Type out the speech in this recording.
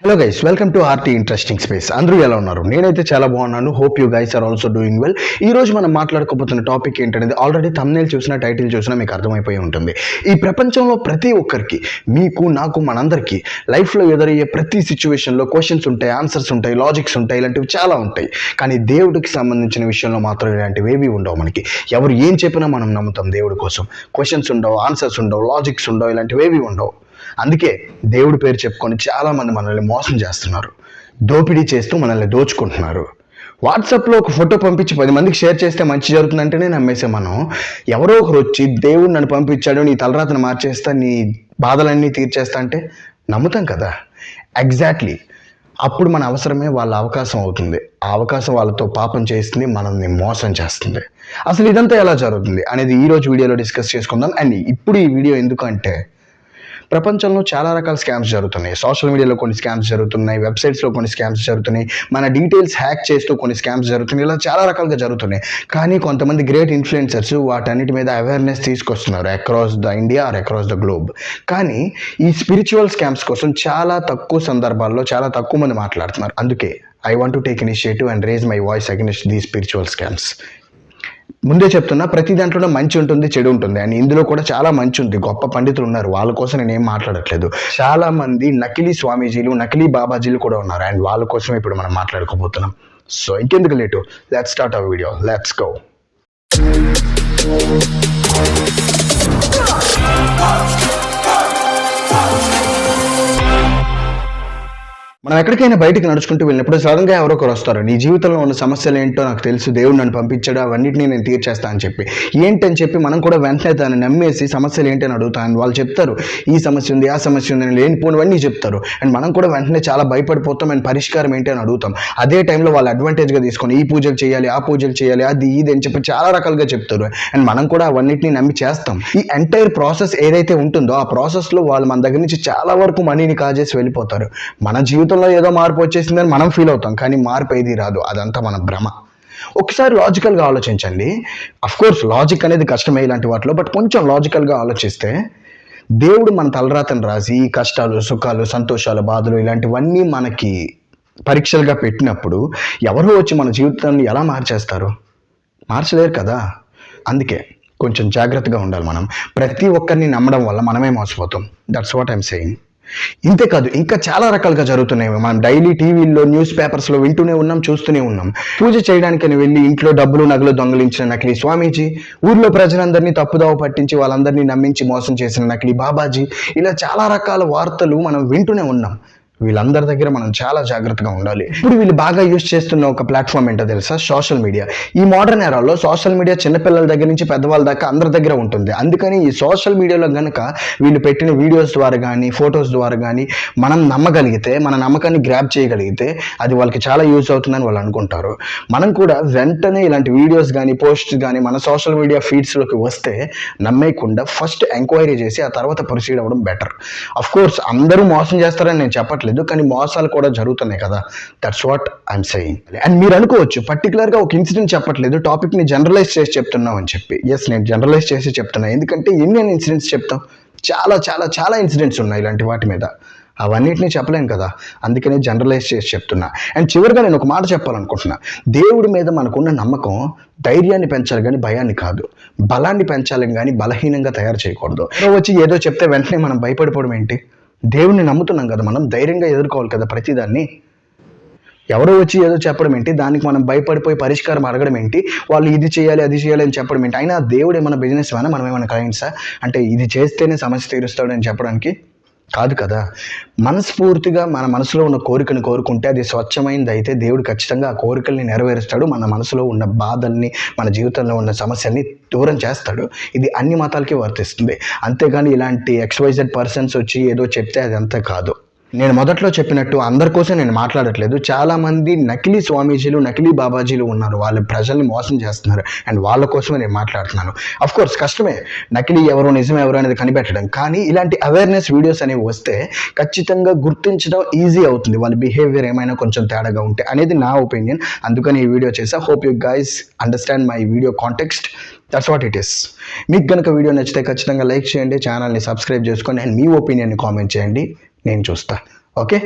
Hello guys, welcome to RT interesting space. అందరూ ఎలా ఉన్నారు? నేనైతే చాలా బాగున్నాను. Hope you guys are also doing well. ఈ రోజు మనం మాట్లాడుకోబోతున్న టాపిక్ ఏంటనేది ఆల్రెడీ థంబ్నెయిల్ చూసినా, టైటిల్ చూసినా మీకు అర్థమైపోయి ఉంటుంది. ఈ ప్రపంచంలో ప్రతి ఒక్కరికి, మీకు, నాకు, మనందరికీ లైఫ్లో ఎదురయ్యే ప్రతి సిచ్యువేషన్లో క్వశ్చన్స్ ఉంటాయి, ఆన్సర్స్ ఉంటాయి, లాజిక్స్ ఉంటాయి, ఇలాంటివి చాలా ఉంటాయి. కానీ దేవుడికి సంబంధించిన విషయంలో మాత్రం ఇలాంటివి ఏవి ఉండవు. మనకి ఎవరు ఏం చెప్పినా మనం నమ్ముతాం. దేవుడి కోసం క్వశ్చన్స్ ఉండవు, ఆన్సర్స్ ఉండవు, లాజిక్స్ ఉండవు, ఇలాంటివి ఏవి ఉండవు. అందుకే దేవుడి పేరు చెప్పుకొని చాలామంది మనల్ని మోసం చేస్తున్నారు, దోపిడీ చేస్తూ మనల్ని దోచుకుంటున్నారు. వాట్సాప్లో ఒక ఫోటో పంపించి 10 మందికి షేర్ చేస్తే మంచి జరుగుతుందంటేనే నమ్మేసే మనం, ఎవరో ఒకరు వచ్చి దేవుడు నన్ను పంపించాడు, నీ తలరాతను మార్చేస్తా, నీ బాధలన్నీ తీర్చేస్తా అంటే నమ్ముతాం కదా. ఎగ్జాక్ట్లీ అప్పుడు మన అవసరమే వాళ్ళ అవకాశం అవుతుంది. ఆ అవకాశం వాళ్ళతో పాపం చేస్తుంది, మనల్ని మోసం చేస్తుంది. అసలు ఇదంతా ఎలా జరుగుతుంది అనేది ఈరోజు వీడియోలో డిస్కస్ చేసుకుందాం. అండ్ ఇప్పుడు ఈ వీడియో ఎందుకంటే, ప్రపంచంలో చాలా రకాల స్కామ్స్ జరుగుతున్నాయి. సోషల్ మీడియాలో కొన్ని స్కామ్స్ జరుగుతున్నాయి, వెబ్సైట్స్లో కొన్ని స్కామ్స్ జరుగుతున్నాయి, మన డీటెయిల్స్ హ్యాక్ చేస్తూ కొన్ని స్కామ్స్ జరుగుతున్నాయి. ఇలా చాలా రకాలుగా జరుగుతున్నాయి. కానీ కొంతమంది గ్రేట్ ఇన్ఫ్లుయెన్సర్స్ వాటన్నిటి మీద అవేర్నెస్ తీసుకొస్తున్నారు across the India or across the globe. కానీ ఈ స్పిరిచువల్ స్కామ్స్ కోసం చాలా తక్కువ సందర్భాల్లో చాలా తక్కువ మంది మాట్లాడుతున్నారు. అందుకే I want to take initiative and raise my voice against the spiritual scams. ముందే చెప్తున్నా, ప్రతి దాంట్లో మంచి ఉంటుంది, చెడు ఉంటుంది. అండ్ ఇందులో కూడా చాలా మంచి ఉంది. గొప్ప పండితులు ఉన్నారు, వాళ్ళ కోసం నేను ఏం మాట్లాడట్లేదు. చాలా మంది నకిలీ స్వామీజీలు, నకిలీ బాబాజీలు కూడా ఉన్నారు. అండ్ వాళ్ళ కోసం ఇప్పుడు మనం మాట్లాడుకోబోతున్నాం. సో ఇంకెందుకు late, let's start our video. Let's go. మనం ఎక్కడికైనా బయటకు నడుచుకుంటూ వెళ్ళినప్పుడు సడన్గా ఎవరో ఒకరు వస్తారు. నీ జీవితంలో ఉన్న సమస్యలు ఏంటో నాకు తెలుసు, దేవుడు నన్ను పంపించాడు, అవన్నిటిని నేను తీర్చేస్తా అని చెప్పి. ఏంటని చెప్పి మనం కూడా వెంటనే దాన్ని నమ్మేసి సమస్యలు ఏంటని అడుగుతాను. వాళ్ళు చెప్తారు, ఈ సమస్య ఉంది, ఆ సమస్య ఉంది అని లేనిపోనివన్నీ చెప్తారు. అండ్ మనం కూడా వెంటనే చాలా భయపడిపోతాం. అండ్ పరిష్కారం ఏంటి అని అడుగుతాం. అదే టైంలో వాళ్ళు అడ్వాంటేజ్గా తీసుకొని ఈ పూజలు చేయాలి, ఆ పూజలు చేయాలి, అది ఇది అని చెప్పి చాలా రకాలుగా చెప్తారు. అండ్ మనం కూడా అవన్నిటిని నమ్మి చేస్తాం. ఈ ఎంటైర్ ప్రాసెస్ ఏదైతే ఉంటుందో ఆ ప్రాసెస్లో వాళ్ళు మన దగ్గర నుంచి చాలా వరకు మనీని కాజేసి వెళ్ళిపోతారు. మన జీవితంలో ఏదో మార్పు వచ్చేసిందని మనం ఫీల్ అవుతాం, కానీ మార్పు ఏది రాదు. అదంతా మన భ్రమ. ఒకసారి లాజికల్గా ఆలోచించండి. అఫ్కోర్స్ లాజిక్ అనేది కష్టమే ఇలాంటి వాటిలో, బట్ కొంచెం లాజికల్గా ఆలోచిస్తే దేవుడు మన తలరాతను రాసి కష్టాలు, సుఖాలు, సంతోషాలు, బాధలు ఇలాంటివన్నీ మనకి పరీక్షలుగా పెట్టినప్పుడు ఎవరో వచ్చి మన జీవితాన్ని ఎలా మార్చేస్తారు? మార్చలేరు కదా. అందుకే కొంచెం జాగ్రత్తగా ఉండాలి. మనం ప్రతి ఒక్కరిని నమ్మడం వల్ల మనమే మోసపోతాం. That's what I'm saying. ఇంతేకాదు, ఇంకా చాలా రకాలుగా జరుగుతున్నాయి. మనం డైలీ టీవీల్లో, న్యూస్ పేపర్స్లో వింటూనే ఉన్నాం, చూస్తూనే ఉన్నాం. పూజ చేయడానికని వెళ్ళి ఇంట్లో డబ్బులు, నగలు దొంగలించిన నకిలీ స్వామీజీ, ఊర్లో ప్రజలందరినీ తప్పుదోవ పట్టించి వాళ్ళందరినీ నమ్మించి మోసం చేసిన నకిలీ బాబాజీ, ఇలా చాలా రకాల వార్తలు మనం వింటూనే ఉన్నాం. వీళ్ళందరి దగ్గర మనం చాలా జాగ్రత్తగా ఉండాలి. ఇప్పుడు వీళ్ళు బాగా యూజ్ చేస్తున్న ఒక ప్లాట్ఫామ్ ఏంటో తెలుసా? Social media. ఈ మోడర్న్ ఎరాలో సోషల్ మీడియా చిన్నపిల్లల దగ్గర నుంచి పెద్దవాళ్ళ దాకా అందరి దగ్గర ఉంటుంది. అందుకని ఈ సోషల్ మీడియాలో కనుక వీళ్ళు పెట్టిన వీడియోస్ ద్వారా కానీ, ఫొటోస్ ద్వారా కానీ మనం నమ్మగలిగితే, మన నమ్మకాన్ని గ్రాప్ చేయగలిగితే అది వాళ్ళకి చాలా యూజ్ అవుతుందని వాళ్ళు అనుకుంటారు. మనం కూడా వెంటనే ఇలాంటి వీడియోస్ కానీ, పోస్ట్స్ కానీ మన సోషల్ మీడియా ఫీడ్స్లోకి వస్తే నమ్మేయకుండా ఫస్ట్ ఎంక్వైరీ చేసి ఆ తర్వాత ప్రొసీడ్ అవ్వడం బెటర్. అఫ్కోర్స్ అందరూ మోసం చేస్తారని నేను చెప్పట్లేదు, కానీ మోసాలు కూడా జరుగుతున్నాయి కదా. That's what I'm saying. And మీరు అనుకోవచ్చు, పర్టికులర్గా ఒక ఇన్సిడెంట్ చెప్పట్లేదు, టాపిక్ని జనరలైజ్ చేసి చెప్తున్నాం అని చెప్పి. ఎస్, నేను జనరలైజ్ చేసి చెప్తున్నా. ఎందుకంటే ఎన్ని ఇన్సిడెంట్స్ చెప్తాం? చాలా చాలా చాలా ఇన్సిడెంట్స్ ఉన్నాయి ఇలాంటి వాటి మీద. అవన్నిటినీ చెప్పలేను కదా, అందుకనే జనరలైజ్ చేసి చెప్తున్నా. అండ్ చివరిగా నేను ఒక మాట చెప్పాలనుకుంటున్నా. దేవుడి మీద మనకున్న నమ్మకం ధైర్యాన్ని పెంచాలి కానీ భయాన్ని కాదు. బలాన్ని పెంచాలి కానీ బలహీనంగా తయారు చేయకూడదు. వచ్చి ఏదో చెప్తే వెంటనే మనం భయపడిపోవడం ఏంటి? దేవుణ్ణి నమ్ముతున్నాం కదా, మనం ధైర్యంగా ఎదుర్కోవాలి కదా ప్రతిదాన్ని. ఎవరో వచ్చి ఏదో చెప్పడం ఏంటి? దానికి మనం భయపడిపోయి పరిష్కారం అడగడం ఏంటి? వాళ్ళు ఇది చేయాలి, అది చేయాలి అని చెప్పడం ఏంటి? అయినా దేవుడు ఏమైనా బిజినెస్ మ్యానా, మనం ఏమైనా క్లయింట్సా? అంటే ఇది చేస్తేనే సమస్య తీరుస్తాడు అని చెప్పడానికి కాదు కదా. మనస్ఫూర్తిగా మన మనసులో ఉన్న కోరికను కోరుకుంటే అది స్వచ్ఛమైనది అయితే దేవుడు ఖచ్చితంగా ఆ కోరికల్ని నెరవేరుస్తాడు. మన మనసులో ఉన్న బాధల్ని, మన జీవితంలో ఉన్న సమస్యల్ని దూరం చేస్తాడు. ఇది అన్ని మతాలకి వర్తిస్తుంది. అంతేగాని ఇలాంటి XYZ పర్సన్స్ వచ్చి ఏదో చెప్తే అది అంతే కాదు. నేను మొదట్లో చెప్పినట్టు అందరి కోసం నేను మాట్లాడట్లేదు. చాలామంది నకిలీ స్వామీజీలు, నకిలీ బాబాజీలు ఉన్నారు. వాళ్ళు ప్రజల్ని మోసం చేస్తున్నారు. అండ్ వాళ్ళ కోసమే నేను మాట్లాడుతున్నాను. అఫ్కోర్స్ కష్టమే నకిలీ ఎవరో, నిజం ఎవరో అనేది కనిపెట్టడం. కానీ ఇలాంటి అవేర్నెస్ వీడియోస్ అనేవి వస్తే ఖచ్చితంగా గుర్తించడం ఈజీ అవుతుంది. వాళ్ళ బిహేవియర్ ఏమైనా కొంచెం తేడాగా ఉంటే అనేది నా ఒపీనియన్. అందుకని ఈ వీడియో చేసా. Hope you guys understand my video context. That's what it is. మీకు కనుక వీడియో నచ్చితే ఖచ్చితంగా లైక్ చేయండి, ఛానల్ని సబ్స్క్రైబ్ చేసుకోండి, అండ్ మీ ఒపీనియన్ని కామెంట్ చేయండి. నేను చూస్తా. ఓకే.